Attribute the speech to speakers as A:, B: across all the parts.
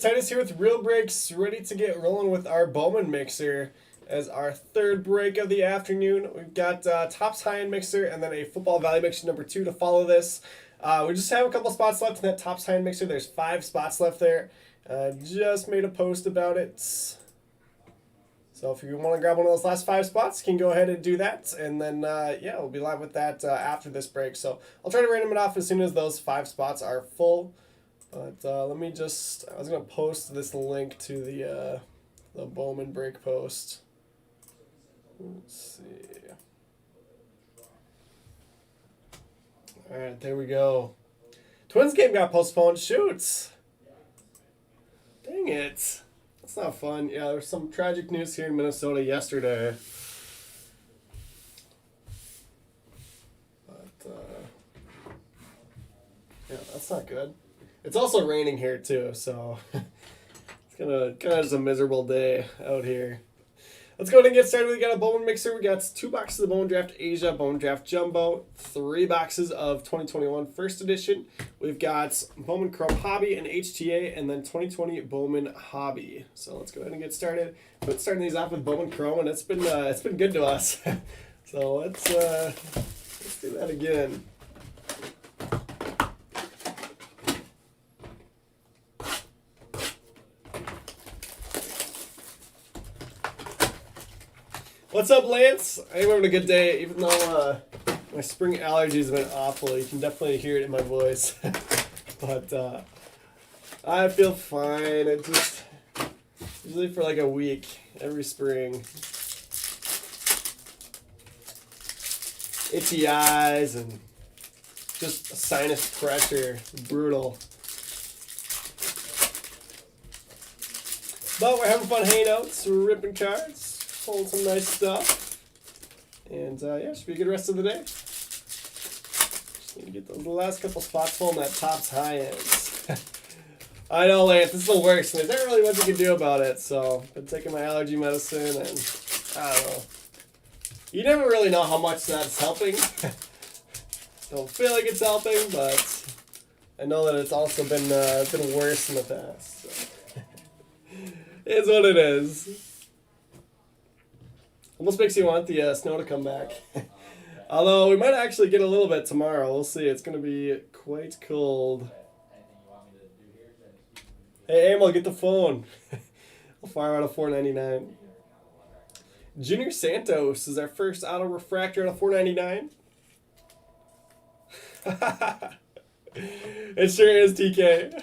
A: Titus here with Real Breaks, ready to get rolling with our Bowman Mixer as our third break of the afternoon. We've got Topps High-End Mixer and then a Football Value Mixer number 2 to follow this. We just have a couple spots left in that Topps High-End Mixer. There's 5 spots left there. Just made a post about it. So if you want to grab one of those last 5 spots, you can go ahead and do that. And then, yeah, we'll be live with that after this break. So I'll try to random it off as soon as those 5 spots are full. But let me just, I was going to post this link to the Bowman break post. Let's see. All right, there we go. Twins game got postponed. Shoots. Dang it. That's not fun. Yeah, there's some tragic news here in Minnesota yesterday. But, yeah, that's not good. It's also raining here too, so it's kind of just a miserable day out here. Let's go ahead and get started. We got a Bowman Mixer. We got 2 boxes of Bowman Draft Asia, Bowman Draft Jumbo, 3 boxes of 2021 First Edition. We've got Bowman Chrome Hobby and HTA, and then 2020 Bowman Hobby. So let's go ahead and get started. But starting these off with Bowman Chrome, and it's been good to us. So let's do that again. What's up, Lance? I'm having a good day, even though my spring allergies have been awful. You can definitely hear it in my voice. But I feel fine. It just usually for like a week every spring. Itchy eyes and just sinus pressure. Brutal. But we're having fun hanging out. So we're ripping cards. Pulling some nice stuff. And yeah, should be a good rest of the day. Just need to get the last couple spots full in that Topps High-Ends. I know, Lance, this is the worst. There's not really much you can do about it. So I've been taking my allergy medicine and I don't know. You never really know how much that's helping. Don't feel like it's helping, but I know that it's also been worse in the past. So. It's what it is. Almost makes you want the snow to come back. Although we might actually get a little bit tomorrow. We'll see. It's going to be quite cold. Hey, Emil, get the phone. I'll fire out a $4.99. Junior Santos is our first auto refractor out of $4.99. It sure is, TK.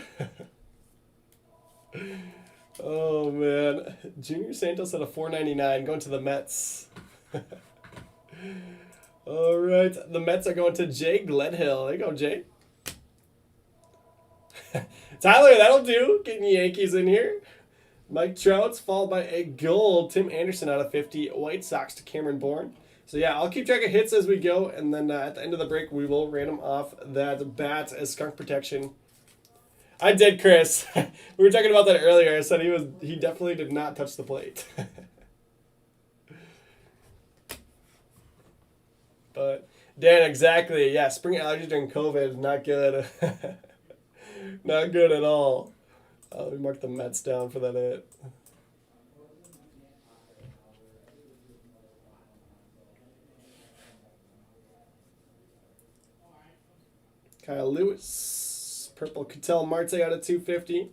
A: Oh, man. Junior Santos at a $4.99 going to the Mets. All right. The Mets are going to Jay Gledhill. There you go, Jay. Tyler, that'll do. Getting the Yankees in here. Mike Trout's followed by a gold. Tim Anderson out of 50. White Sox to Cameron Bourne. So, yeah, I'll keep track of hits as we go. And then at the end of the break, we will random off that bat as skunk protection. I did, Chris. We were talking about that earlier. I said he definitely did not touch the plate. But Dan, exactly. Yeah, spring allergies during COVID, not good. Not good at all. We marked the Mets down for that hit. Kyle Lewis. Purple Ketel Marte out of 250.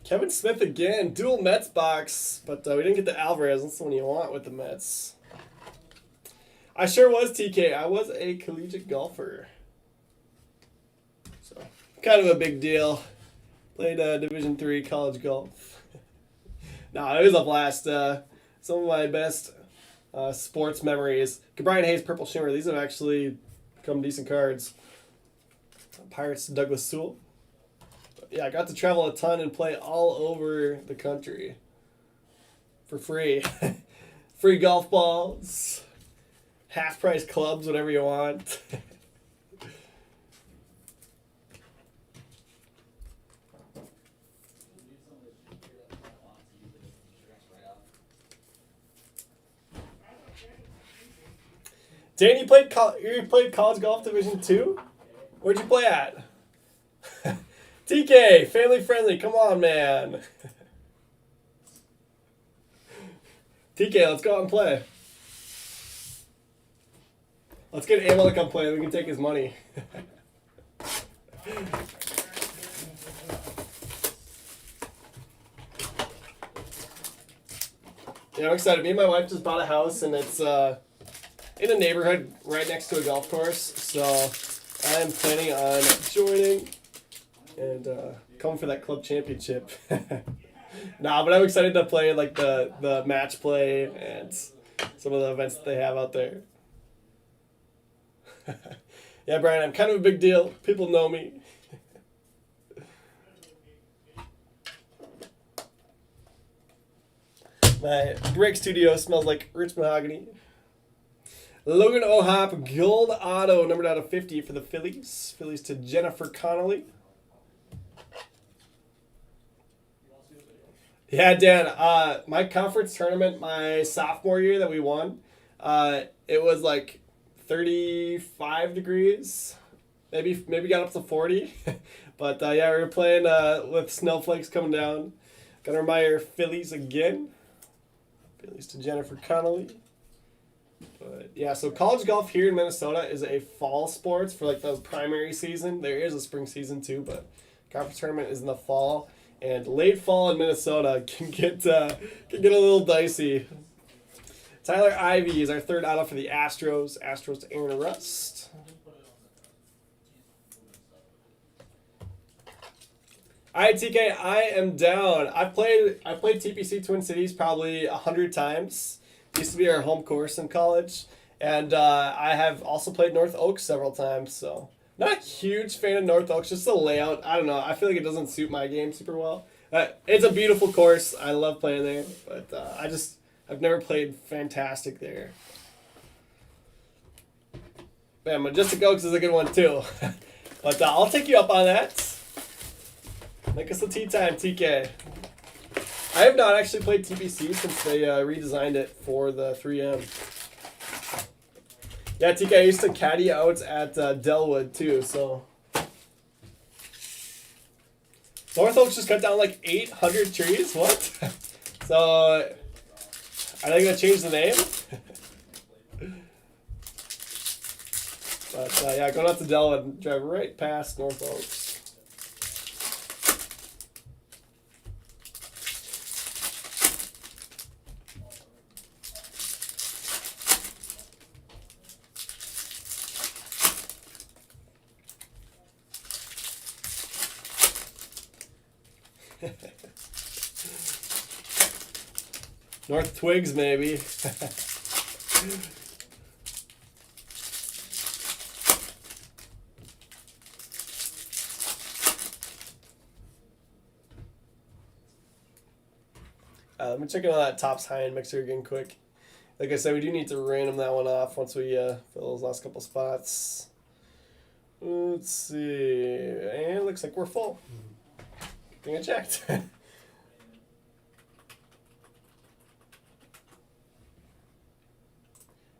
A: Kevin Smith again. Dual Mets box. But we didn't get the Alvarez. That's the one you want with the Mets. I sure was, TK. I was a collegiate golfer. So, kind of a big deal. Played Division III college golf. No, it was a blast. Some of my best sports memories. Brian Hayes, Purple Shimmer. These have actually become decent cards. Pirates, Douglas Sewell. Yeah, I got to travel a ton and play all over the country for free. Free golf balls, half-price clubs, whatever you want. Dan, you played college golf Division II? Where'd you play at? TK, family friendly. Come on, man. TK, let's go out and play. Let's get Amel to come play. We can take his money. Yeah, I'm excited. Me and my wife just bought a house, and it's in a neighborhood right next to a golf course. So I am planning on joining and coming for that club championship. Nah, but I'm excited to play like the match play and some of the events that they have out there. Yeah, Brian, I'm kind of a big deal. People know me. My break studio smells like rich mahogany. Logan O'Hop, gold auto, numbered out of 50 for the Phillies. Phillies to Jennifer Connolly. Yeah, Dan, my conference tournament my sophomore year that we won, it was like 35 degrees. Maybe got up to 40. But yeah, we were playing with snowflakes coming down. Gunnar Meyer, Phillies again. Phillies to Jennifer Connolly. But yeah, so college golf here in Minnesota is a fall sports for like the primary season. There is a spring season too, but conference tournament is in the fall. And late fall in Minnesota can get a little dicey. Tyler Ivey is our third auto for the Astros. Astros to Aaron Rust. All right, TK, I am down. I played TPC Twin Cities probably 100 times. Used to be our home course in college, and I have also played North Oaks several times. So not a huge fan of North Oaks, just the layout. I don't know. I feel like it doesn't suit my game super well. It's a beautiful course. I love playing there, but I've never played fantastic there. Man, Majestic Oaks is a good one too. But I'll take you up on that. Make us a tea time, TK. I have not actually played TPC since they redesigned it for the 3M. Yeah, TK, I used to caddy out at Delwood too, so. North Oaks just cut down like 800 trees? What? So, are they going to change the name? But yeah, going out to Delwood and drive right past North Oaks. North Twigs, maybe. Let me check out that Topps high-end mixer again quick. Like I said, we do need to random that one off once we fill those last couple spots. Let's see. And it looks like we're full. Good thing I checked.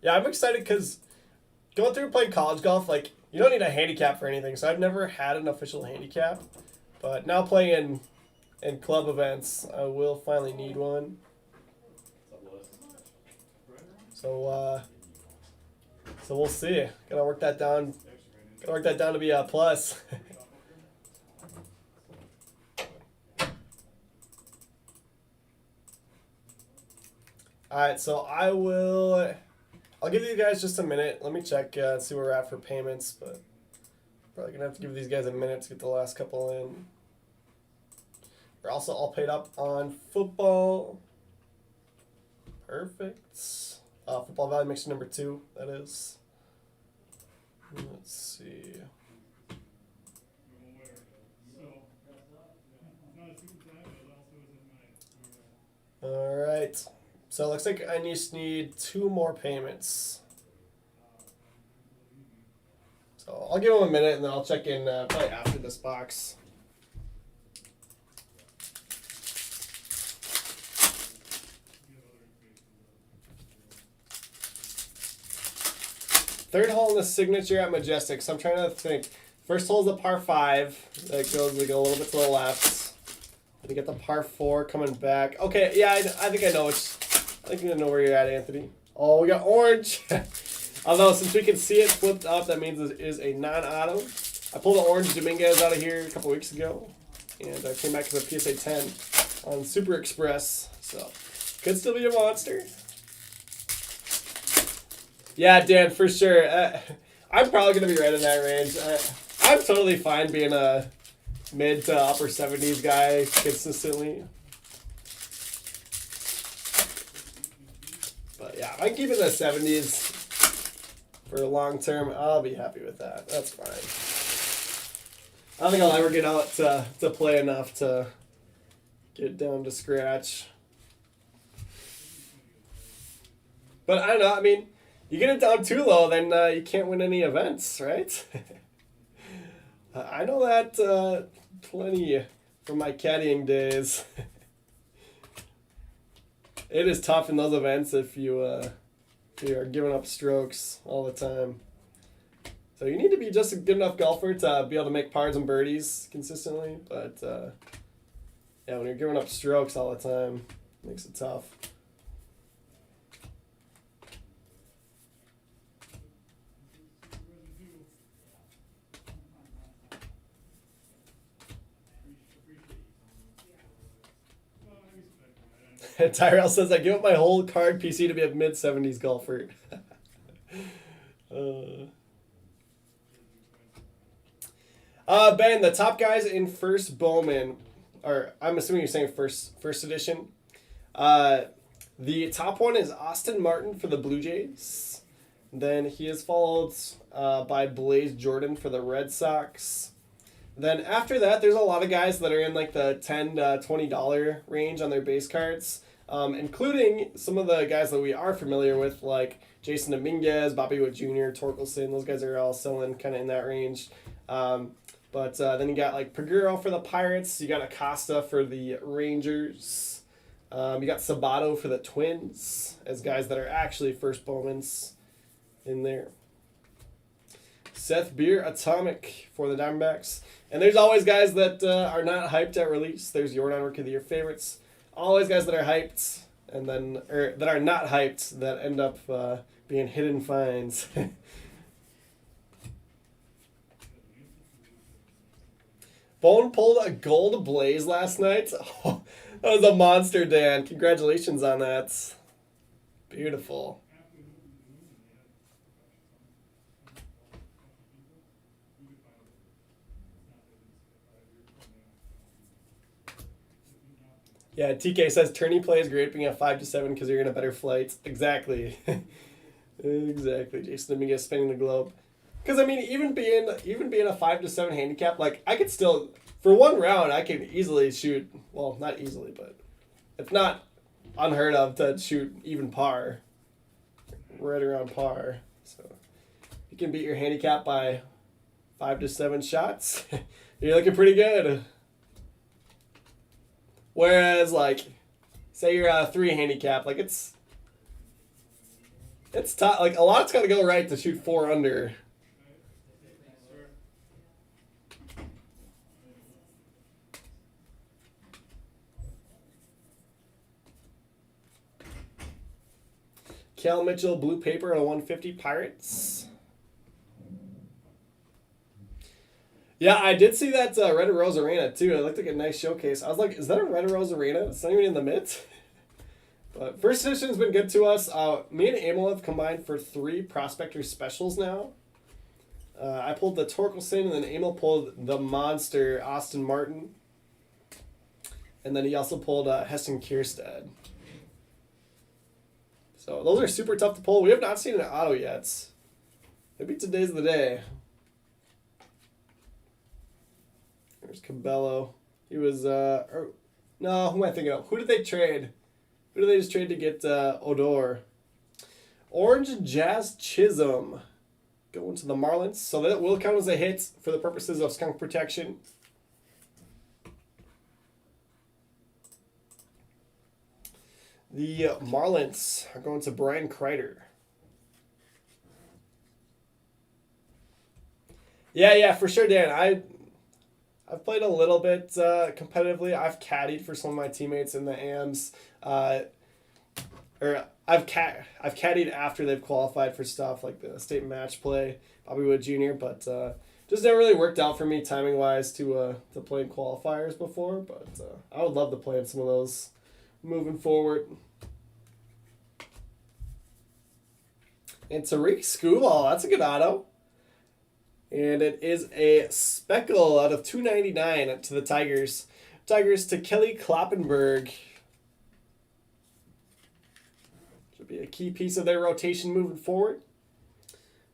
A: Yeah, I'm excited because going through and playing college golf, like, you don't need a handicap for anything. So I've never had an official handicap. But now playing in club events, I will finally need one. So we'll see. Gotta work that down. Gotta work that down to be a plus. Alright, so I'll give you guys just a minute. Let me check and see where we're at for payments, but probably gonna have to give these guys a minute to get the last couple in. We're also all paid up on football. Perfect. Football value mixer number 2, that is. Let's see. All right. So it looks like I just need 2 more payments. So I'll give them a minute and then I'll check in probably after this box. Third hole in the signature at Majestic. So I'm trying to think. First hole is a par 5 that goes like a little bit to the left. You get the par 4 coming back. Okay, yeah, I think I know I know where you're at, Anthony. Oh, we got orange. Although since we can see it flipped up, that means it is a non-auto. I pulled the orange Dominguez out of here a couple weeks ago, and I came back to the PSA 10 on Super Express. So could still be a monster. Yeah, Dan, for sure. I'm probably gonna be right in that range. I'm totally fine being a mid to upper 70s guy consistently. But yeah, if I can keep it in the 70s for a long term, I'll be happy with that. That's fine. I don't think I'll ever get out to play enough to get down to scratch. But I don't know, I mean, you get it down too low, then you can't win any events, right? I know that plenty from my caddying days. It is tough in those events if you are giving up strokes all the time. So you need to be just a good enough golfer to be able to make pars and birdies consistently. But yeah, when you're giving up strokes all the time, it makes it tough. Tyrell says, I give up my whole card PC to be a mid-70s golfer. Ben, the top guys in first Bowman, or I'm assuming you're saying first edition. The top one is Austin Martin for the Blue Jays. Then he is followed by Blaze Jordan for the Red Sox. Then after that, there's a lot of guys that are in like the $10 to $20 range on their base cards, including some of the guys that we are familiar with, like Jason Dominguez, Bobby Witt Jr., Torkelson. Those guys are all selling kind of in that range. But then you got like Paguro for the Pirates. You got Acosta for the Rangers. You got Sabato for the Twins as guys that are actually first Bowmans in there. Seth Beer, Atomic for the Diamondbacks. And there's always guys that are not hyped at release. There's your non-Rookie of the Year favorites. Always guys that are hyped and then that are not hyped that end up being hidden finds. Bone pulled a gold Blaze last night. Oh, that was a monster, Dan. Congratulations on that. Beautiful. Yeah, TK says tourney play is great being a 5 to 7 because you're in a better flight. Exactly. Exactly. Jason Dominguez spinning the globe. Because I mean, even being a 5 to 7 handicap, like I could still for one round I can easily shoot. Well, not easily, but it's not unheard of to shoot even par, right around par. So you can beat your handicap by 5 to 7 shots. You're looking pretty good. Whereas, like, say you're a 3 handicap, like it's tough. Like a lot's got to go right to shoot 4 under. Cal Mitchell, blue paper on a 150 Pirates. Yeah, I did see that Red Rose Arena, too. It looked like a nice showcase. I was like, is that a Red Rose Arena? It's not even in the mids. But first edition's been good to us. Me and Emil have combined for 3 Prospector Specials now. I pulled the Torkelson, and then Emil pulled the monster Austin Martin. And then he also pulled Heston Kierstead. So those are super tough to pull. We have not seen an auto yet. Maybe today's the day. There's Cabello. He was, no, who am I thinking of? Who did they trade? Who did they just trade to get Odor? Orange Jazz Chisholm going to the Marlins. So that will count as a hit for the purposes of skunk protection. The Marlins are going to Brian Kreider. Yeah, for sure, Dan. I've played a little bit competitively. I've caddied for some of my teammates in the AMs, uh, or I've caddied after they've qualified for stuff like the state match play, Bobby Wood Jr. But just never really worked out for me timing wise to play in qualifiers before. But I would love to play in some of those moving forward. And Tariq Skubal, that's a good auto. And it is a speckle out of 299 to the Tigers. Tigers to Kelly Kloppenberg. Should be a key piece of their rotation moving forward.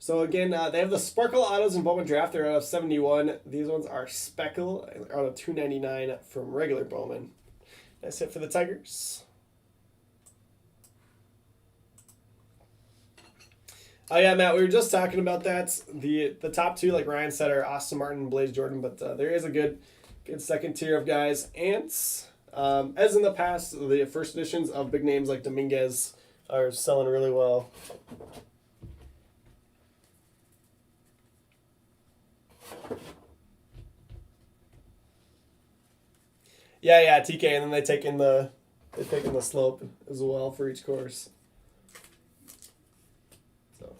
A: So again, they have the Sparkle autos in Bowman Draft. They're out of 71. These ones are speckle out of 299 from regular Bowman. That's it for the Tigers. Oh yeah, Matt, we were just talking about that. The top two, like Ryan said, are Austin Martin and Blaze Jordan, but there is a good second tier of guys. Ants, as in the past, the first editions of big names like Dominguez are selling really well. Yeah, TK, and then they take in the slope as well for each course. So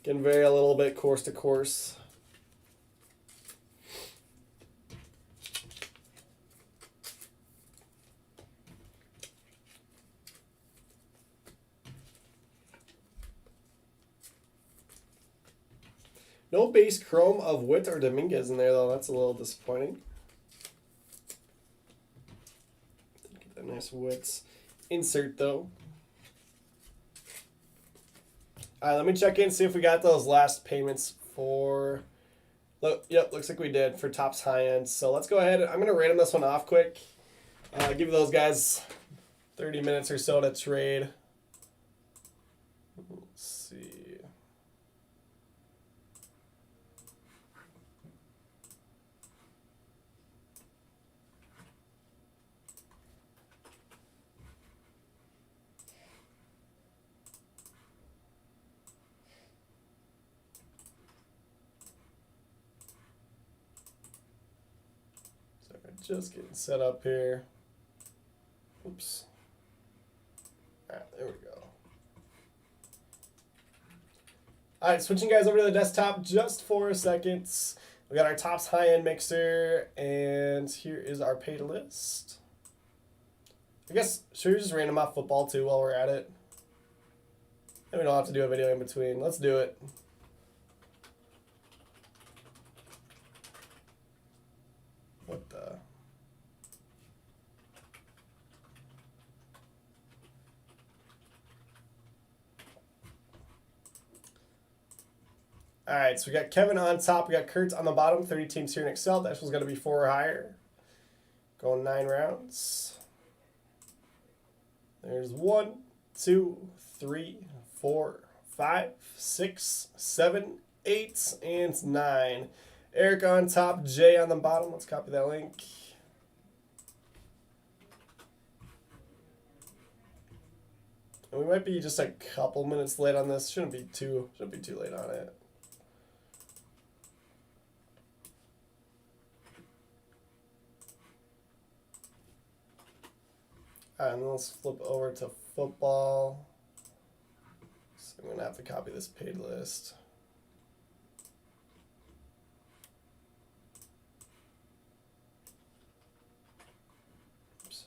A: can vary a little bit course to course. No base chrome of Witt or Dominguez in there though. That's a little disappointing. Get that nice Witt insert though. All right, let me check in, see if we got those last payments for. Yep, looks like we did for Topps high end. So let's go ahead. I'm gonna random this one off quick. Give those guys 30 minutes or so to trade. Let's see. Just getting set up here. Oops. All right, there we go. All right, switching guys over to the desktop just for a second. We got our Topps high-end mixer, and here is our paid list. I guess, should we just random off football too while we're at it? And we don't have to do a video in between. Let's do it. What the? All right, so we got Kevin on top. We got Kurt on the bottom. 30 teams here in Excel. That one's going to be 4 or higher. Going 9 rounds. There's 1, 2, 3, 4, 5, 6, 7, 8, and 9. Eric on top, Jay on the bottom. Let's copy that link. And we might be just a couple minutes late on this. Shouldn't be too late on it. All right, and then let's flip over to football. So I'm going to have to copy this paid list. Oops.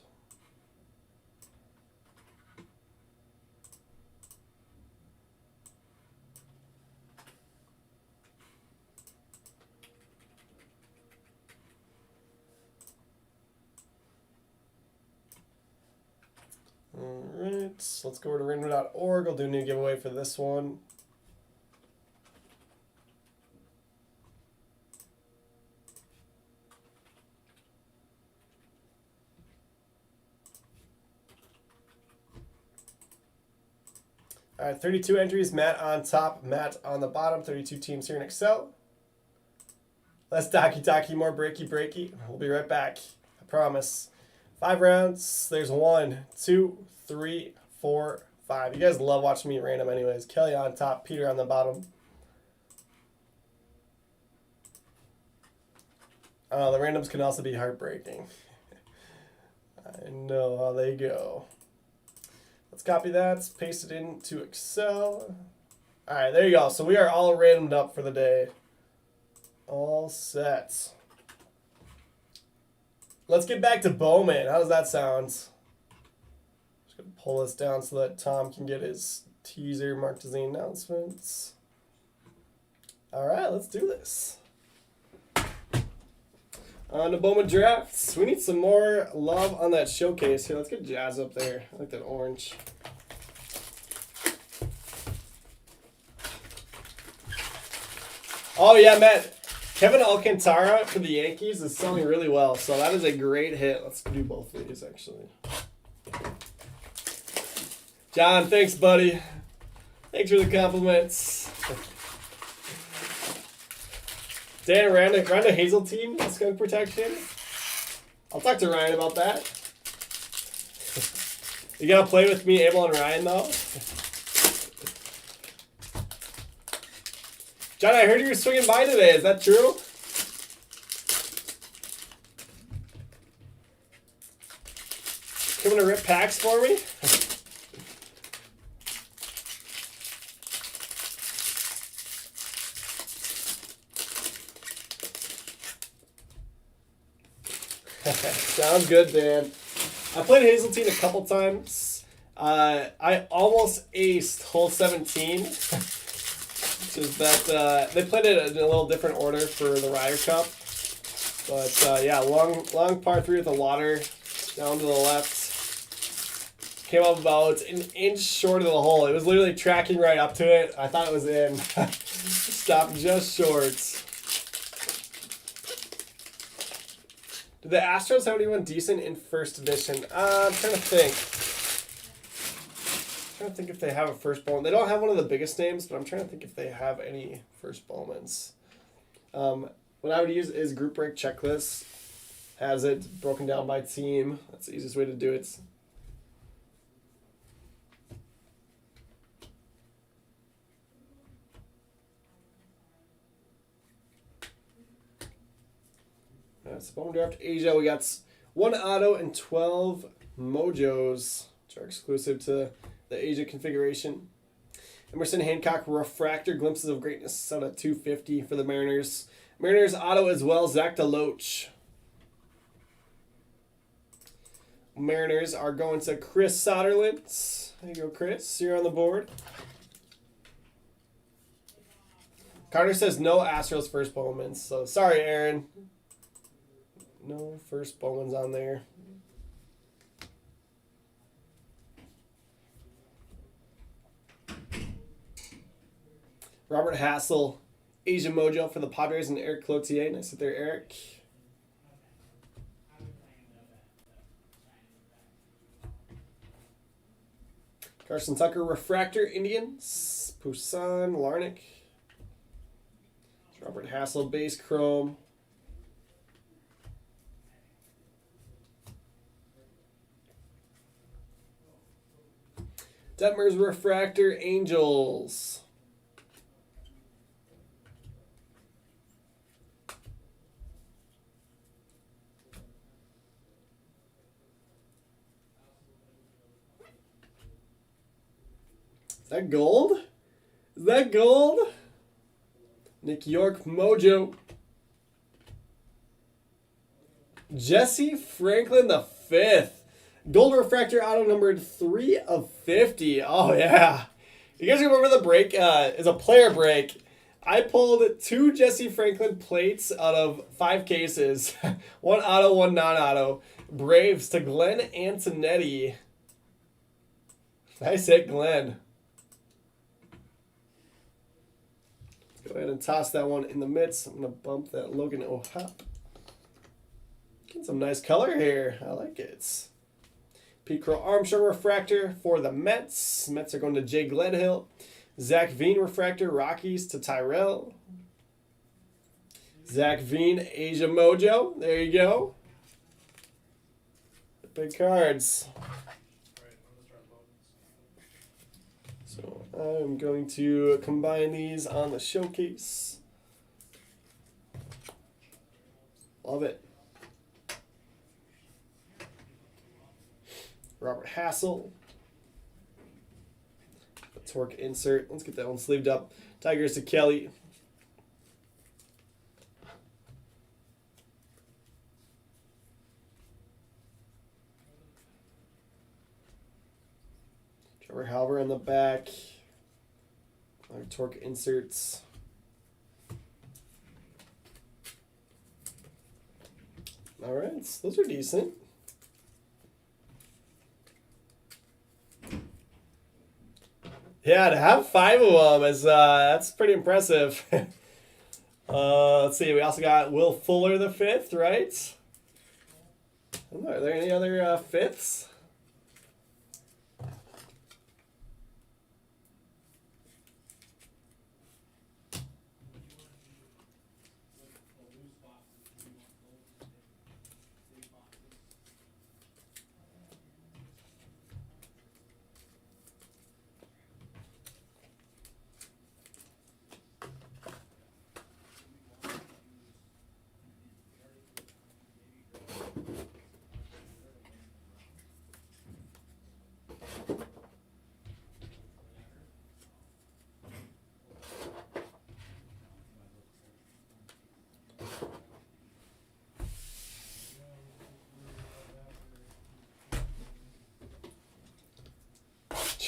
A: Alright, let's go over to random.org. I'll do a new giveaway for this one. Alright, 32 entries. Matt on top, Matt on the bottom. 32 teams here in Excel. Less talky, more breaky. We'll be right back. I promise. 5 rounds. There's 1, 2, 3, 4, 5. You guys love watching me random anyways. Kelly on top, Peter on the bottom. The randoms can also be heartbreaking. I know how they go. Let's copy that. Let's paste it into Excel. All right, there you go. So we are all randomed up for the day. All set. Let's get back to Bowman. How does that sound? Just gonna pull this down so that Tom can get his teaser marked as the announcements. All right, let's do this. On the Bowman drafts, we need some more love on that showcase here. Let's get Jazz up there. I like that orange. Oh yeah, Matt. Kevin Alcantara for the Yankees is selling really well, so that is a great hit. Let's do both of these actually. John, thanks, buddy. Thanks for the compliments. Dan, Randa Hazeltine, skunk protection. I'll talk to Ryan about that. You gotta play with me, Abel, and Ryan, though. John, I heard you were swinging by today. Is that true? Coming to rip packs for me? Sounds good, Dan. I played Hazeltine a couple times. I almost aced hole 17. Which is that they played it in a little different order for the Ryder Cup. But yeah, long par 3 with the water down to the left. Came up about an inch short of the hole. It was literally tracking right up to it. I thought it was in. Stopped just short. Did the Astros have anyone decent in first edition? I'm trying to think. I'm trying to think if they have a first Bowman. They don't have one of the biggest names, but I'm trying to think if they have any first Bowmans. What I would use is Group Break Checklist. Has it broken down by team. That's the easiest way to do it. That's Bowman Draft Asia. We got 1 auto and 12 mojos, which are exclusive to the Asia configuration. Emerson Hancock Refractor Glimpses of Greatness out of 250 for the Mariners. Mariners auto as well, Zach DeLoach. Mariners are going to Chris Soderlund. There you go, Chris. You're on the board. Carter says no Astros first Bowmans. So sorry, Aaron. No first Bowmans on there. Robert Hassel, Asia Mojo for the Padres, and Eric Cloutier. Nice sit there, Eric. Carson Tucker, Refractor, Indians. Poussin, Larnick. Robert Hassel, Base Chrome. Detmer's Refractor, Angels. Is that gold? Is that gold? Nick York, Mojo. Jesse Franklin the 5th. Gold Refractor auto numbered 3 of 50. Oh, yeah. You guys remember the break? Is a player break. I pulled 2 Jesse Franklin plates out of 5 cases. 1 auto, 1 non-auto. Braves to Glenn Antonetti. Nice hit, Glenn. Let's go ahead and toss that one in the midst. I'm going to bump that Logan O'Hop. Getting some nice color here. I like it. Pete Crow Armstrong Refractor for the Mets. Mets are going to Jay Gledhill. Zach Veen Refractor, Rockies to Tyrell. Zach Veen, Asia Mojo. There you go. Big cards. So I'm going to combine these on the showcase. Love it. Robert Hassel. A torque insert. Let's get that one sleeved up. Tigers to Kelly. Trevor Halver on the back. Our torque inserts. All right, those are decent. Yeah, to have 5 of them is that's pretty impressive. Let's see. We also got Will Fuller the 5th, right? Are there any other 5ths?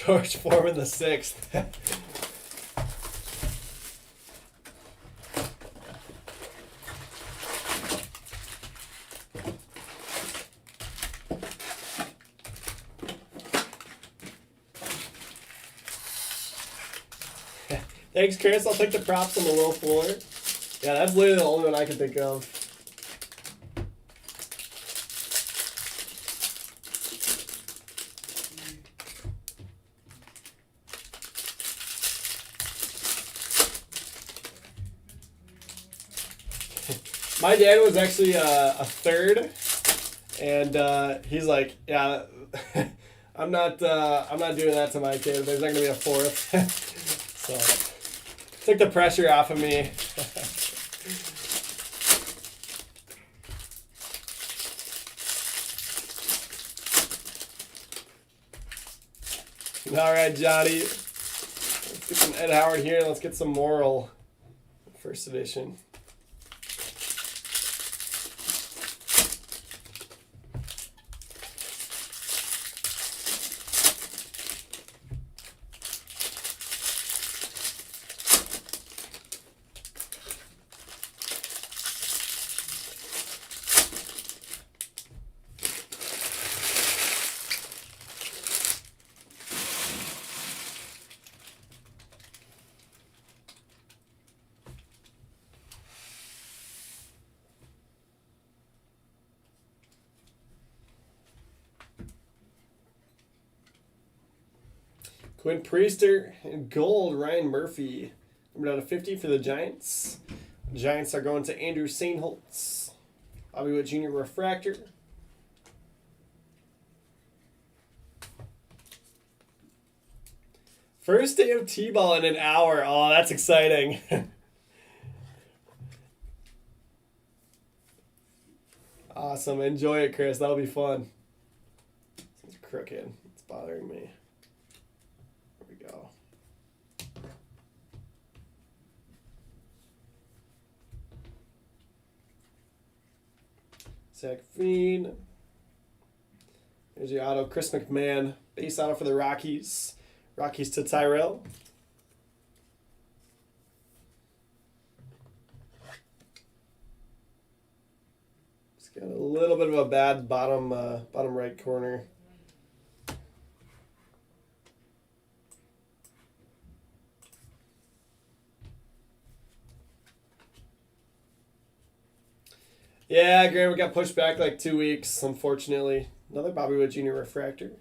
A: George Foreman the 6th. Thanks, Chris. I'll take the props on the Will Fuller. Yeah, that's literally the only one I can think of. My dad was actually a 3rd, and he's like, "Yeah, I'm not doing that to my kid. There's not gonna be a 4th." So took the pressure off of me. All right, Johnny. Let's get some Ed Howard here. Let's get some Moral. First edition. Quinn Priester in gold. Ryan Murphy. Number down to 50 for the Giants. The Giants are going to Andrew Sainholtz. Bobby Witt Jr. refractor. First day of T-ball in an hour. Oh, that's exciting. Awesome. Enjoy it, Chris. That'll be fun. It's crooked. It's bothering me. There we go. Zach Fiend. There's your auto. Chris McMahon. Base auto for the Rockies. Rockies to Tyrell. It's got a little bit of a bad bottom right corner. Yeah, Graham, we got pushed back like 2 weeks, unfortunately. Another Bobby Witt Jr. refractor.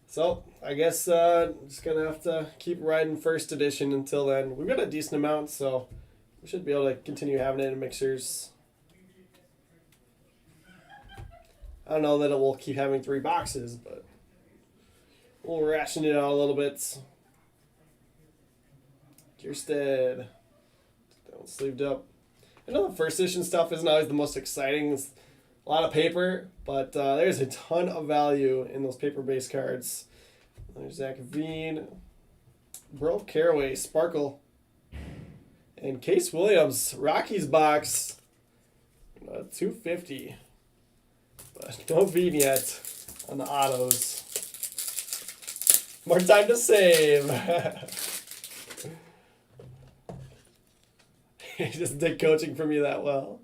A: So, I guess just going to have to keep riding first edition until then. We've got a decent amount, so we should be able to continue having it in mixers. I don't know that it will keep having 3 boxes, but we'll ration it out a little bit. Kierstead. That one sleeved up. I know the first edition stuff isn't always the most exciting. It's a lot of paper, but there's a ton of value in those paper-based cards. There's Zach Veen, Bro Caraway, Sparkle, and Case Williams, Rockies box, 250. But no Veen yet on the autos. More time to save. He just did coaching from you that well.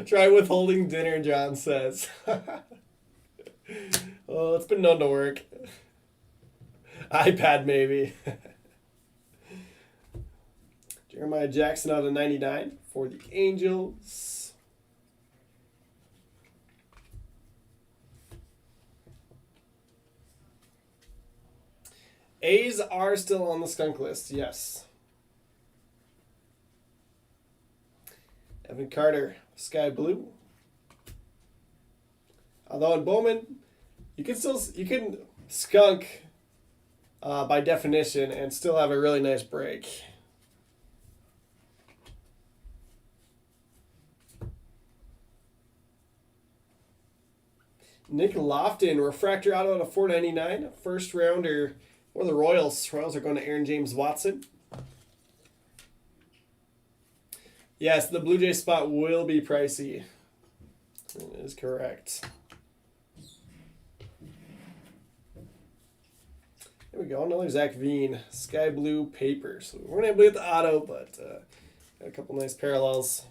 A: Try withholding dinner, John says. Oh, it's been known to work. iPad maybe. Jeremiah Jackson out of 99 for the Angels. A's are still on the skunk list, yes. Evan Carter, Sky Blue. Although in Bowman, you can skunk by definition and still have a really nice break. Nick Lofton, refractor auto out of 499, first rounder for the Royals. Royals are going to Aaron James Watson. Yes, the Blue Jay spot will be pricey. That is correct. There we go, another Zach Veen, Sky Blue paper. So we're not able to get the auto, but got a couple nice parallels.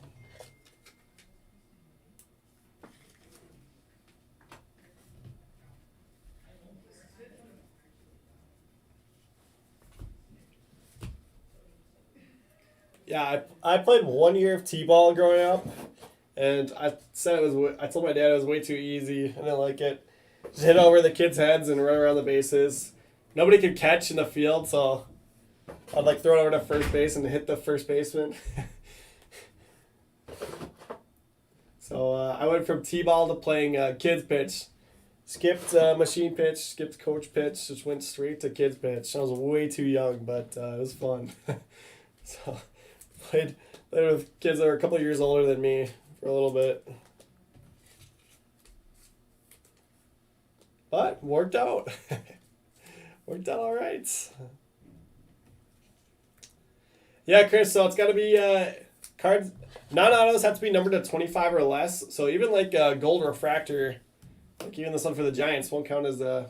A: Yeah, I played 1 year of T-ball growing up, and I told my dad it was way too easy. I didn't like it. Just hit over the kids' heads and run around the bases. Nobody could catch in the field, so I'd like throw it over to first base and hit the first baseman. So I went from T-ball to playing kids pitch. Skipped machine pitch, skipped coach pitch, just went straight to kids pitch. I was way too young, but it was fun. So played with kids that were a couple of years older than me for a little bit. But worked out. Worked out all right. Yeah, Chris, so it's got to be cards. Non-autos have to be numbered to 25 or less. So even like gold refractor, like even this one for the Giants won't count as a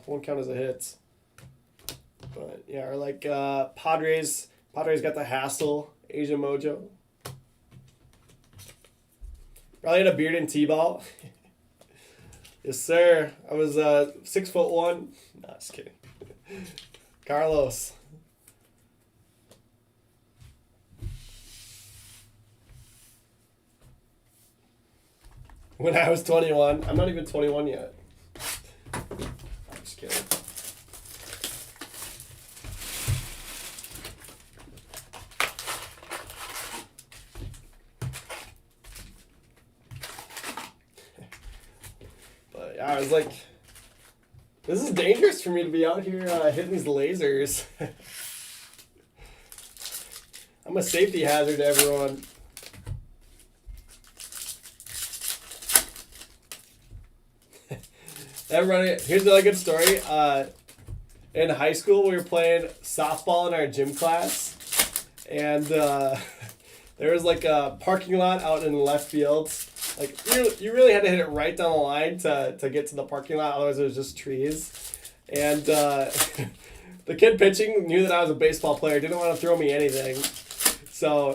A: hit. But yeah, or like Padres. Padres got the Hassel, Asia Mojo. Probably had a beard in T-ball. Yes, sir. I was 6'1". No, just kidding. Carlos. When I was 21. I'm not even 21 yet. I'm just kidding. But yeah, I was like, this is dangerous for me to be out here hitting these lasers. I'm a safety hazard to everyone. Everybody, here's another good story. In high school, we were playing softball in our gym class, and there was like a parking lot out in left field. Like you really had to hit it right down the line to get to the parking lot. Otherwise, it was just trees. And the kid pitching knew that I was a baseball player. Didn't want to throw me anything. So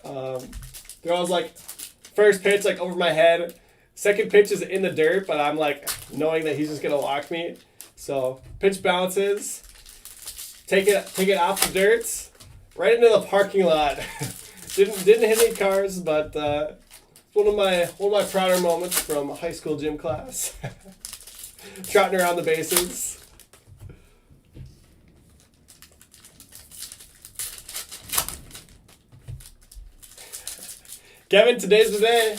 A: throws like first pitch like over my head. Second pitch is in the dirt, but I'm like knowing that he's just gonna walk me. So pitch bounces, take it off the dirt, right into the parking lot. didn't hit any cars, but one of my prouder moments from high school gym class. Trotting around the bases. Kevin, today's the day.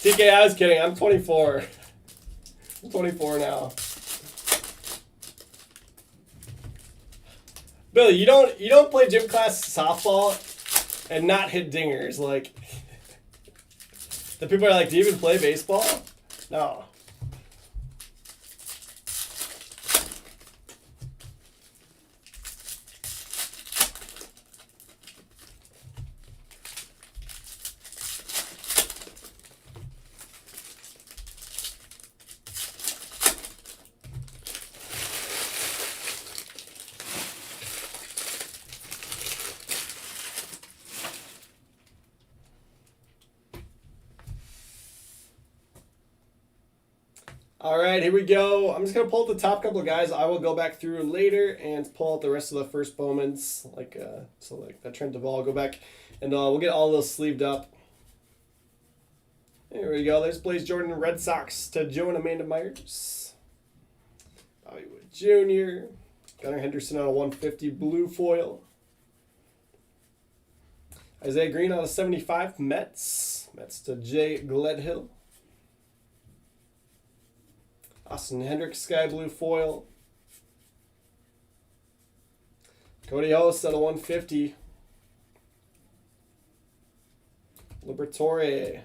A: TK, I was kidding. I'm 24. I'm 24 now. Billy, you don't play gym class softball and not hit dingers. Like, the people are like, do you even play baseball? No. All right, here we go. I'm just going to pull out the top couple of guys. I will go back through later and pull out the rest of the first Bowmans. So like that Trent Duvall, go back and we'll get all those sleeved up. There we go. There's Blaze Jordan, Red Sox to Joe and Amanda Myers. Bobby Wood Jr. Gunnar Henderson on a 150 blue foil. Isaiah Green on a 75 Mets. Mets to Jay Gledhill. Austin Hendricks, sky blue foil. Cody Host at a 150. Liberatore.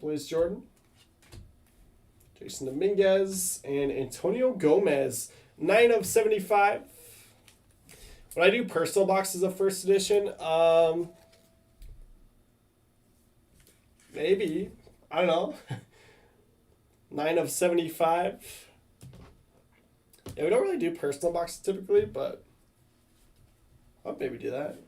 A: Blaze Jordan. Jason Dominguez and Antonio Gomez. 9 of 75. When I do personal boxes of first edition, maybe. I don't know. 9 of 75. Yeah, we don't really do personal boxes typically, but I'll maybe do that.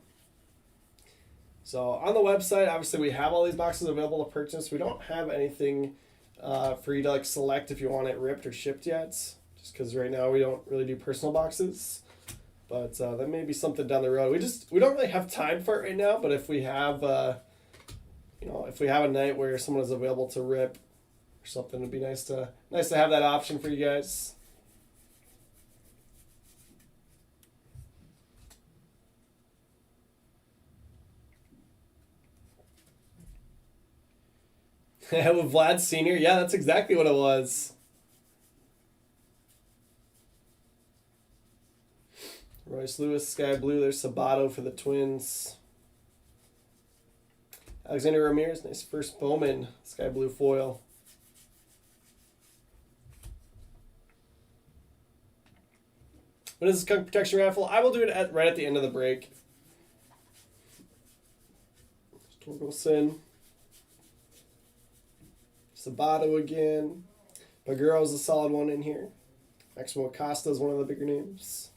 A: So on the website, obviously we have all these boxes available to purchase. We don't have anything for you to like select if you want it ripped or shipped yet, just because right now we don't really do personal boxes. But that may be something down the road. We don't really have time for it right now. But if we have, if we have a night where someone is available to rip or something, it'd be nice to have that option for you guys. With Vlad Sr., yeah, that's exactly what it was. Royce Lewis, sky blue. There's Sabato for the Twins. Alexander Ramirez, nice first Bowman, sky blue foil. When is this Skunk Protection Raffle? I will do it right at the end of the break. Torkelson. Sabato again. Baguro's a solid one in here. Maximo Acosta is one of the bigger names.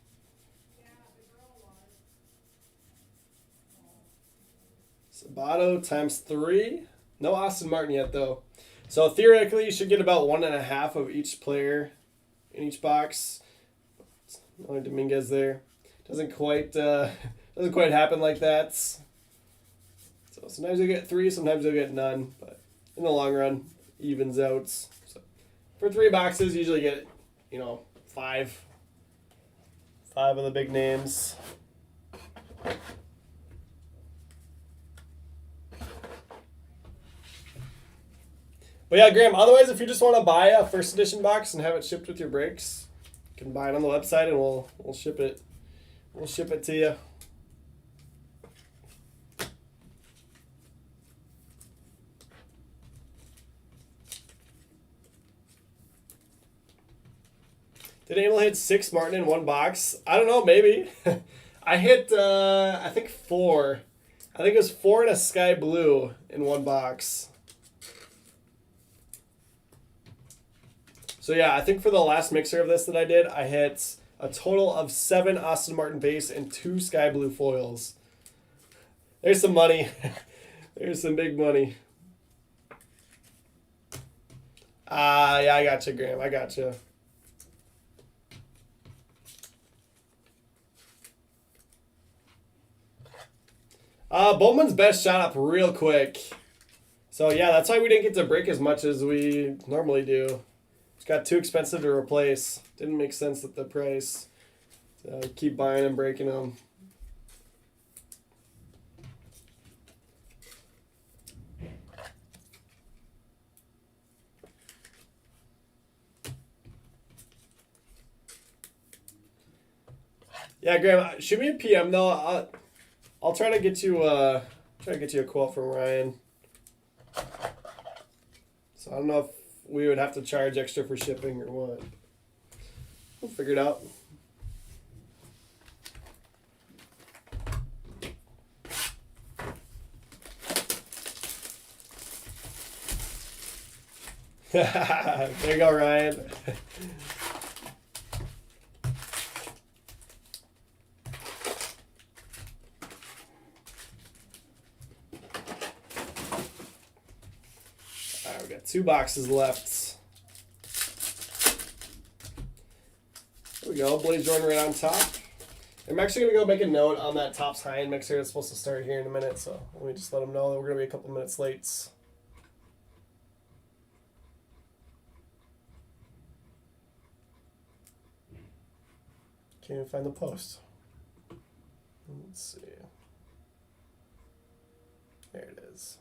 A: Sabato times 3. No Austin Martin yet, though. So theoretically, you should get about 1.5 of each player in each box. Only Dominguez there. Doesn't quite happen like that. So sometimes you'll get 3, sometimes you'll get none. But in the long run, evens out. So for 3 boxes, you usually get 5 of the big names. But yeah, Graham, otherwise, if you just want to buy a first edition box and have it shipped with your breaks, you can buy it on the website and we'll ship it. We'll ship it to you. Did Abel hit 6 Martin in one box? I don't know, maybe. I hit, I think 4. I think it was 4 and a sky blue in one box. So yeah, I think for the last mixer of this that I did, I hit a total of 7 Austin Martin base and 2 sky blue foils. There's some money. There's some big money. Yeah, I got you, Graham. I got you. Bowman's best shot up real quick. So yeah, that's why we didn't get to break as much as we normally do. It's got too expensive to replace. Didn't make sense at the price. So keep buying and breaking them. Yeah, Graham, shoot me a PM though. I'll try to get you a quote from Ryan. So I don't know if we would have to charge extra for shipping or what. We'll figure it out. There you go, Ryan. Alright, we got 2 boxes left. There we go, Blaze Jordan right on top. I'm actually going to go make a note on that Topps high-end mixer. It's supposed to start here in a minute, so let me just let them know that we're going to be a couple minutes late. Can't even find the post. Let's see. There it is.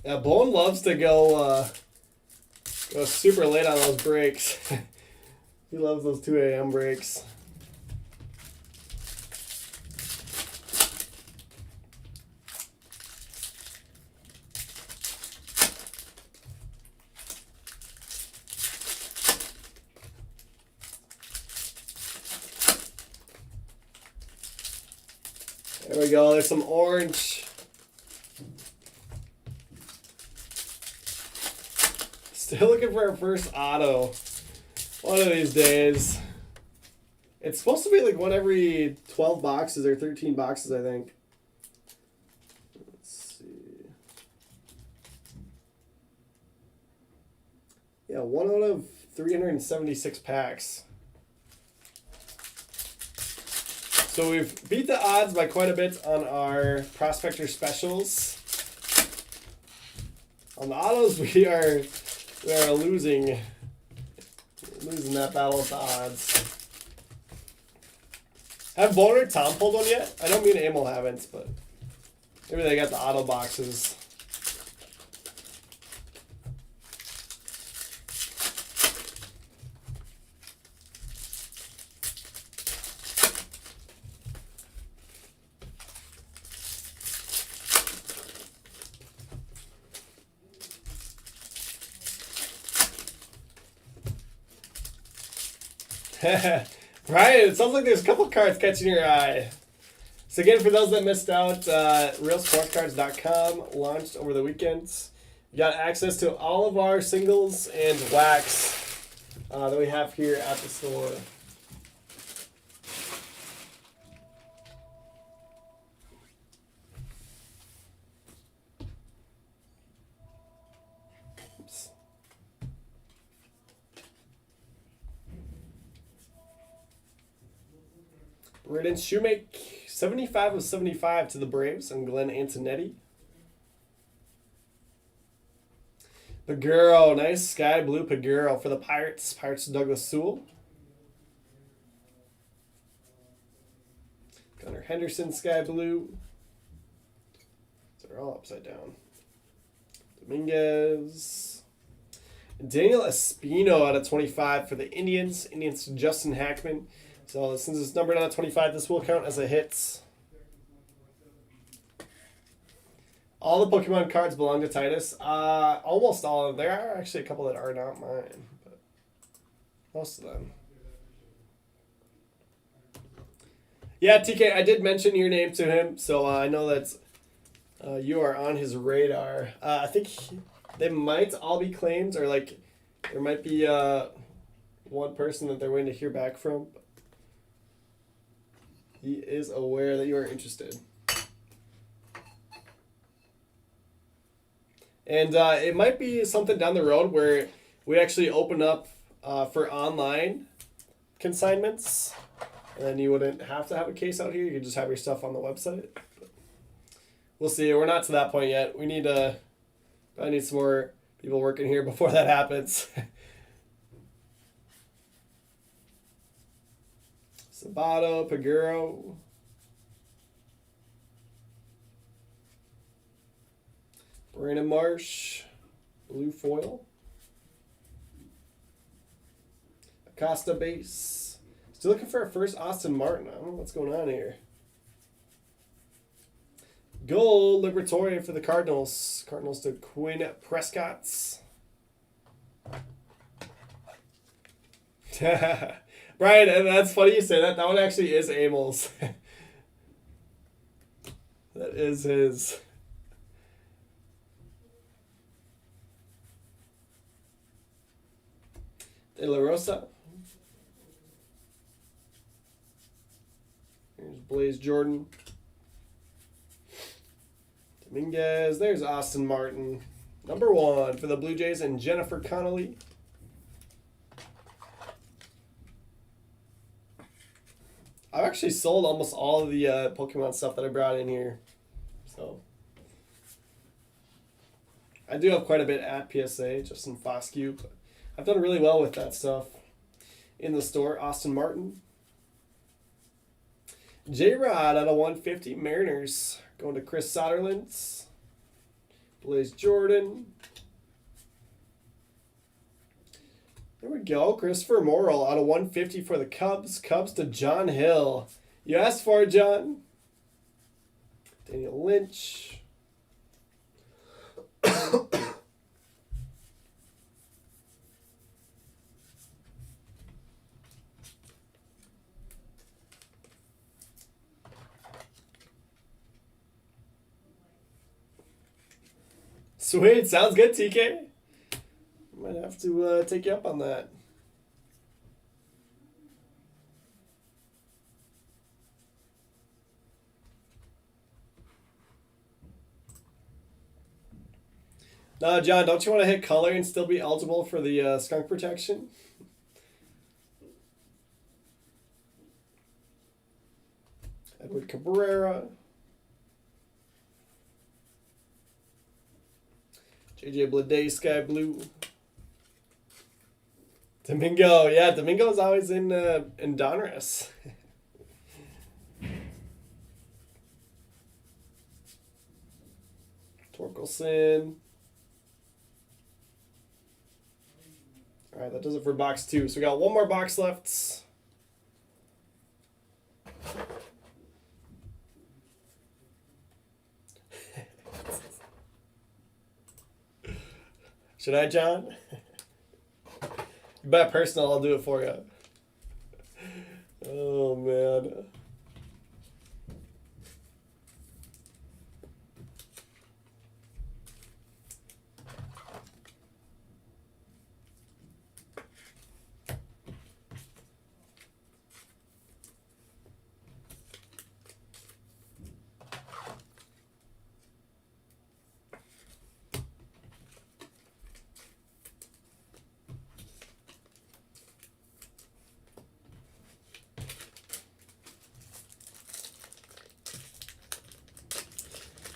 A: Yeah, Bone loves to go super late on those breaks. He loves those 2 a.m. breaks. There we go. There's some orange. Still looking for our first auto. One of these days. It's supposed to be like one every 12 boxes or 13 boxes, I think. Let's see. Yeah, 1 out of 376 packs. So we've beat the odds by quite a bit on our Prospector Specials. On the autos, we are losing that battle of the odds. Have Boner and Tom pulled one yet? I know me and Emil haven't, but maybe they got the auto boxes. Brian, it sounds like there's a couple cards catching your eye. So again, for those that missed out, realsportscards.com launched over the weekends. You got access to all of our singles and wax that we have here at the store. Braden Shoemake, 75 of 75 to the Braves and Glenn Antonetti. Paguro, nice sky blue Paguro for the Pirates. Pirates Douglas Sewell. Gunnar Henderson, sky blue. They're all upside down. Dominguez. Daniel Espino out of 25 for the Indians. Indians Justin Hackman. So since it's numbered out of 25, this will count as a hit. All the Pokemon cards belong to Titus. Almost all of them. There are actually a couple that are not mine, but most of them. Yeah, TK, I did mention your name to him, so I know that you are on his radar. I think they might all be claimed, or like there might be one person that they're waiting to hear back from. He is aware that you are interested. And it might be something down the road where we actually open up for online consignments. And then you wouldn't have to have a case out here. You could just have your stuff on the website. We'll see. We're not to that point yet. We need I need some more people working here before that happens. Sabato, Paguro. Brandon Marsh, blue foil. Acosta base. Still looking for our first Austin Martin. I don't know what's going on here. Gold Liberatore for the Cardinals. Cardinals to Quinn Prescott's. Brian, and that's funny you say that. That one actually is Amels. That is his. De La Rosa. Here's Blaze Jordan. Dominguez. There's Austin Martin. Number 1 for the Blue Jays and Jennifer Connolly. I've actually sold almost all of the Pokemon stuff that I brought in here. So I do have quite a bit at PSA, just some Foscue, but I've done really well with that stuff. In the store, Austin Martin. J-Rod out of 150, Mariners. Going to Chris Soderlands. Blaze Jordan. There we go. Christopher Morrill out of 150 for the Cubs. Cubs to John Hill. You asked for it, John. Daniel Lynch. Sweet. Sounds good, TK. Might have to take you up on that. No, John, don't you want to hit color and still be eligible for the skunk protection? Edward Cabrera. JJ Bleday, Sky Blue. Domingo, yeah, Domingo's always in Donruss. Torkelson. All right, that does it for box 2. So we got one more box left. Should I, John? You bet personal, I'll do it for you. Oh, man.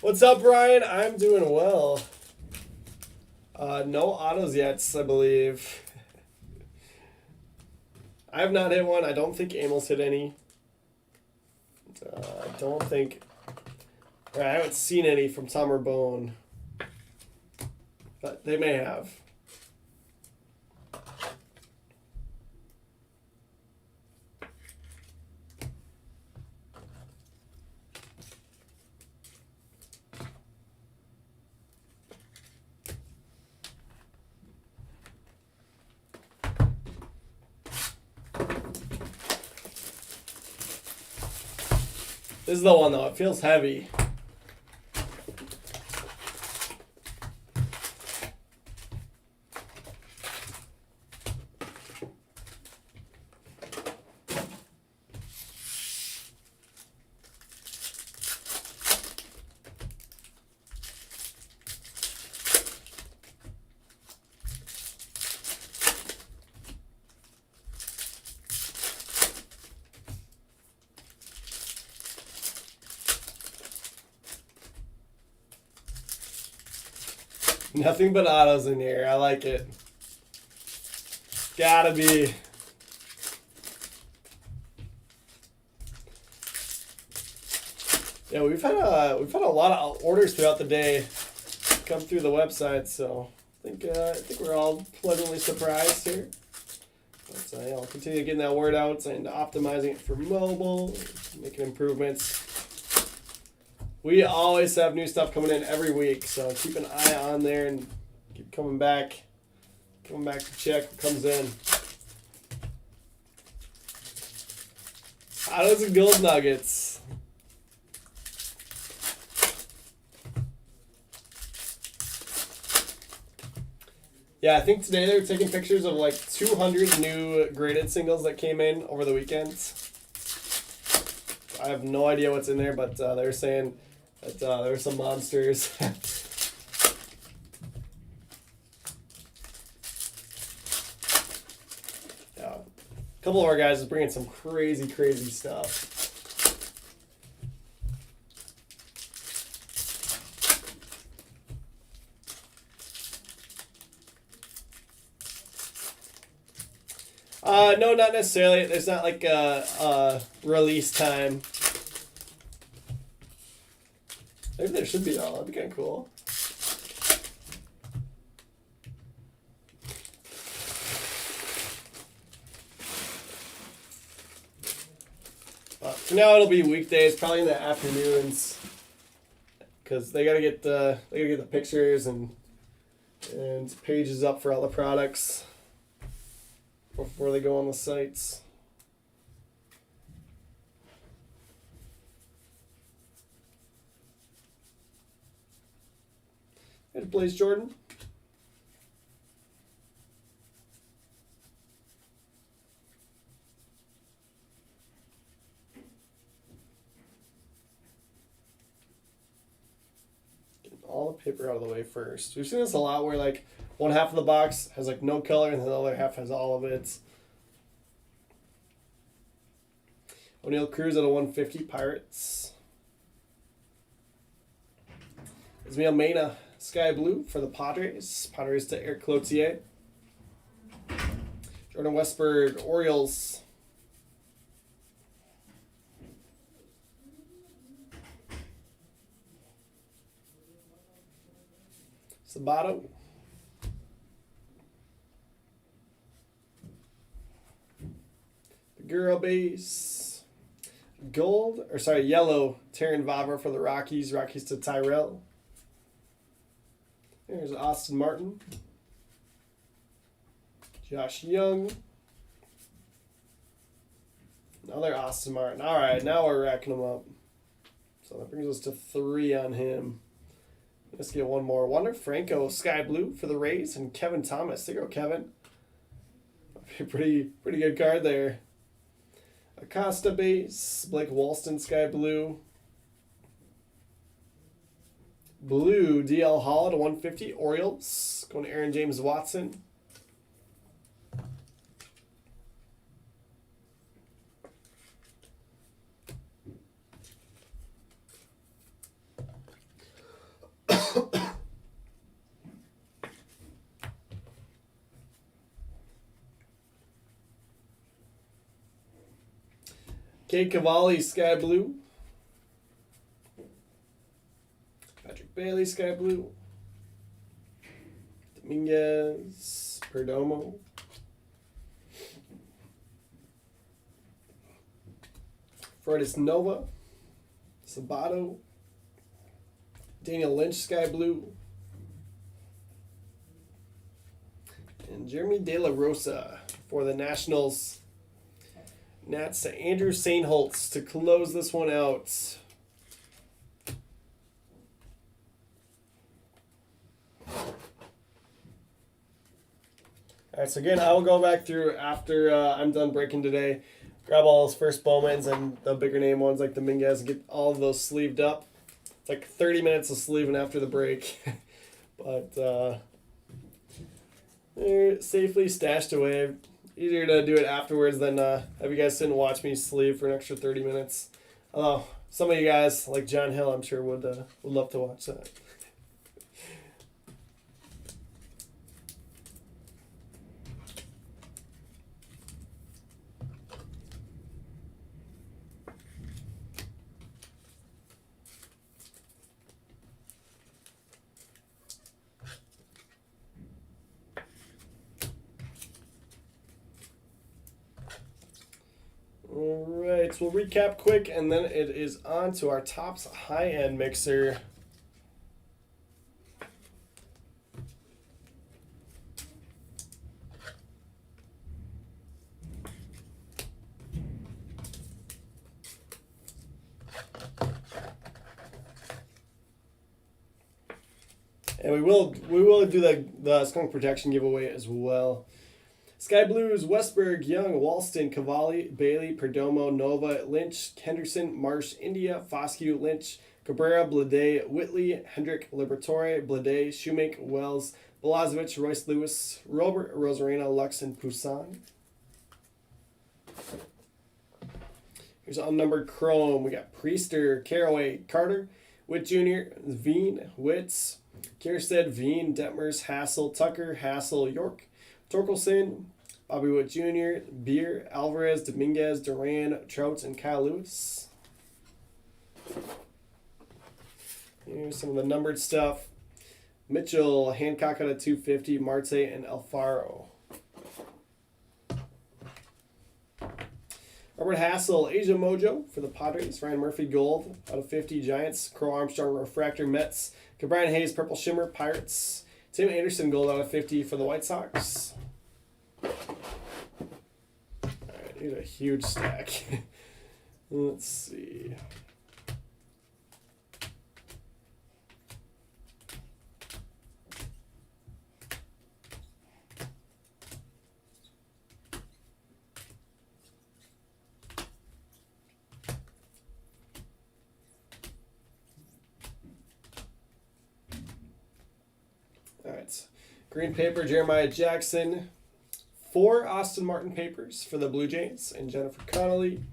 A: What's up, Brian? I'm doing well. No autos yet, I believe. I have not hit one. I don't think Amels hit any. I don't think... I haven't seen any from Tom or Bone. But they may have. This is the one, though. It feels heavy. Nothing but autos in here. I like it. Gotta be. Yeah, we've had a lot of orders throughout the day come through the website, so I think we're all pleasantly surprised here. But I'll continue getting that word out and optimizing it for mobile, making improvements. We always have new stuff coming in every week, so keep an eye on there and keep coming back to check what comes in. Autos and gold nuggets. Yeah, I think today they were taking pictures of like 200 new graded singles that came in over the weekend. I have no idea what's in there, but they were saying that there were some monsters. Yeah, a couple of our guys is bringing some crazy stuff. No, not necessarily. There's not like a release time. Maybe there should be though. That'd be kind of cool. For now, it'll be weekdays, probably in the afternoons, because they gotta get the pictures and pages up for all the products before they go on the sites. There's Blaze Jordan. Getting all the paper out of the way first. We've seen this a lot where like one half of the box has like no color and the other half has all of it. O'Neal Cruz at a 150 Pirates. Ismael Mena, Sky Blue for the Padres. Padres to Eric Cloutier. Jordan Westberg, Orioles. Sabato. Girl base. Yellow, Taron Vavra for the Rockies. Rockies to Tyrell. There's Austin Martin. Josh Young. Another Austin Martin. All right, now we're racking them up. So that brings us to 3 on him. Let's get one more. Wander Franco, Sky Blue for the Rays, and Kevin Thomas. There you go, Kevin. Pretty good card there. Acosta base, Blake Walston, Sky Blue. Blue, DL Hall to 150, Orioles. Going to Aaron James Watson. Kate Cavalli, Sky Blue. Patrick Bailey, Sky Blue. Dominguez, Perdomo. Fredis Nova. Sabato. Daniel Lynch, Sky Blue. And Jeremy De La Rosa for the Nationals. Nats to Andrew Sainholtz to close this one out. All right, so again, I will go back through after I'm done breaking today. Grab all those first Bowmans and the bigger name ones like Dominguez and get all of those sleeved up. It's like 30 minutes of sleeving after the break. But they're safely stashed away. Easier to do it afterwards than have you guys sit and watch me sleeve for an extra 30 minutes. Although some of you guys, like John Hill, I'm sure would love to watch that. All right, we'll recap quick, and then it is on to our Topps high-end mixer. And we will do the skunk protection giveaway as well. Sky Blues, Westberg, Young, Walston, Cavalli, Bailey, Perdomo, Nova, Lynch, Henderson, Marsh, India, Foscue, Lynch, Cabrera, Blade, Whitley, Hendrick, Liberatore, Blade, Shoemake, Wells, Belazovic, Royce Lewis, Robert, Rosarena, Lux, and Poussin. Here's unnumbered Chrome. We got Priester, Caraway, Carter, Witt Jr., Veen, Witz, Kierstead, Veen, Detmers, Hassel, Tucker, Hassel, York, Torkelson, Bobby Witt Jr., Beer, Alvarez, Dominguez, Duran, Trout, and Kyle Lewis. Here's some of the numbered stuff. Mitchell, Hancock out of 250, Marte, and Alfaro. Robert Hassel, Asia Mojo for the Padres. Ryan Murphy, Gold out of 50, Giants. Crow Armstrong, Refractor, Mets. Brian Hayes, Purple Shimmer, Pirates. Tim Anderson, Gold out of 50 for the White Sox. All right, here's a huge stack. Let's see. All right, green paper, Jeremiah Jackson. 4 Austin Martin papers for the Blue Jays and Jennifer Connolly.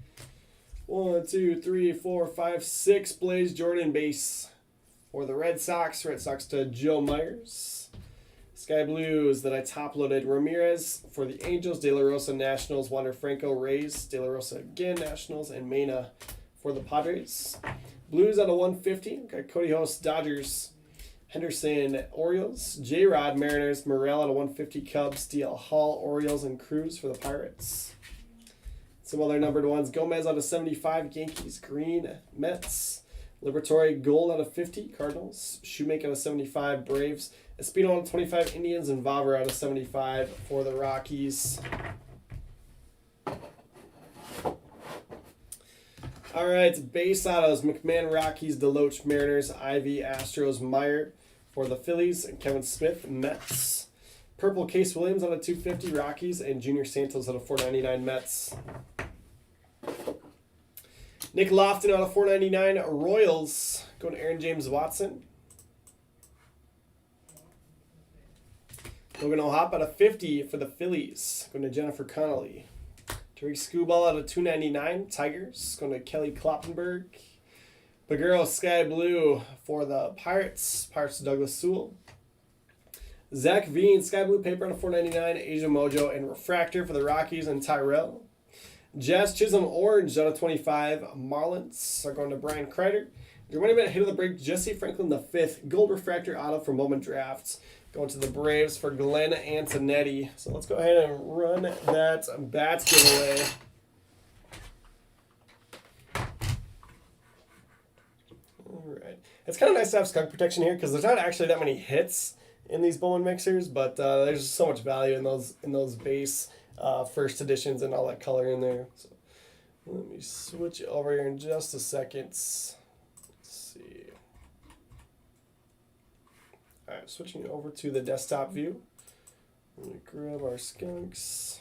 A: 1, 2, 3, 4, 5, 6 Blaze Jordan base for the Red Sox. Red Sox to Joe Myers. Sky Blues that I top loaded. Ramirez for the Angels. De La Rosa Nationals. Wander Franco Rays. De La Rosa again Nationals. And Mena for the Padres. Blues out of 150. Got Cody Host Dodgers. Henderson, Orioles. J-Rod, Mariners. Morel out of 150, Cubs. DL Hall, Orioles, and Cruz for the Pirates. Some other numbered ones. Gomez out of 75, Yankees. Green, Mets. Liberatore, Gold out of 50, Cardinals. Shoemake out of 75, Braves. Espino out of 25, Indians. And Vavra out of 75 for the Rockies. All right, base autos. McMahon, Rockies. Deloach, Mariners. Ivy, Astros. Meyer for the Phillies, and Kevin Smith, Mets. Purple, Case Williams out of 250, Rockies, and Junior Santos out of 499, Mets. Nick Lofton out of 499, Royals. Going to Aaron James Watson. Logan O'Hop out of 50 for the Phillies. Going to Jennifer Connolly. Tariq Skubal out of 299, Tigers. Going to Kelly Kloppenberg. Baguro Sky Blue for the Pirates. Pirates to Douglas Sewell. Zach Veen, Sky Blue paper on a 499, Asia Mojo, and Refractor for the Rockies and Tyrell. Jazz Chisholm Orange out of 25, Marlins are going to Brian Kreider. Your money minute hit of the break, Jesse Franklin the 5th, Gold Refractor auto from Bowman Drafts. Going to the Braves for Glenn Antonetti. So let's go ahead and run that bats giveaway. Alright. It's kind of nice to have skunk protection here because there's not actually that many hits in these Bowman mixers, but there's so much value in those base first editions and all that color in there. So let me switch over here in just a second. Let's see. Alright, switching over to the desktop view. Let me grab our skunks.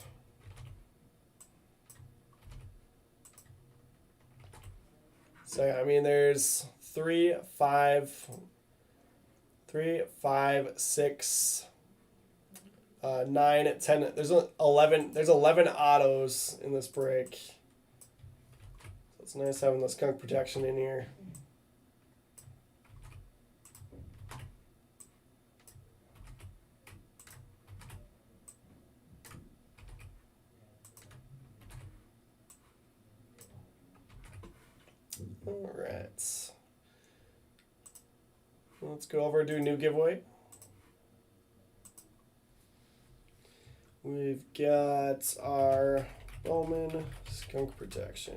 A: So I mean there's 3, 5, 6, 9, 10. There's 11. There's 11 autos in this break. So it's nice having the skunk protection in here. All right. Let's go over and do a new giveaway. We've got our Bowman skunk protection.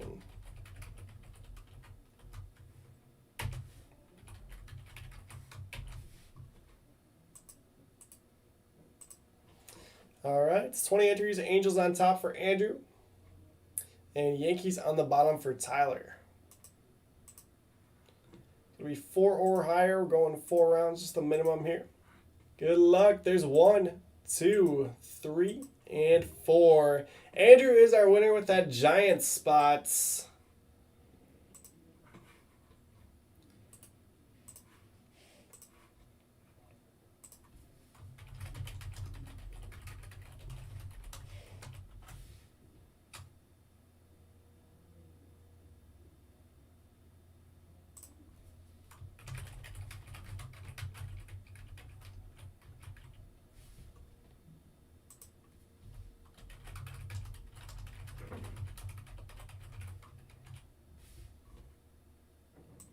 A: All right, it's 20 entries. Angels on top for Andrew. And Yankees on the bottom for Tyler. It'll be 4 or higher. We're going 4 rounds, just the minimum here. Good luck. There's 1, 2, 3, and 4. Andrew is our winner with that giant spots.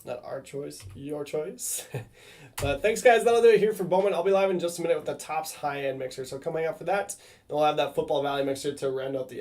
A: Not our choice, your choice. But thanks, guys. That'll do it here for Bowman. I'll be live in just a minute with the Topps high-end mixer. So coming up for that, then we'll have that Football Valley mixer to round out the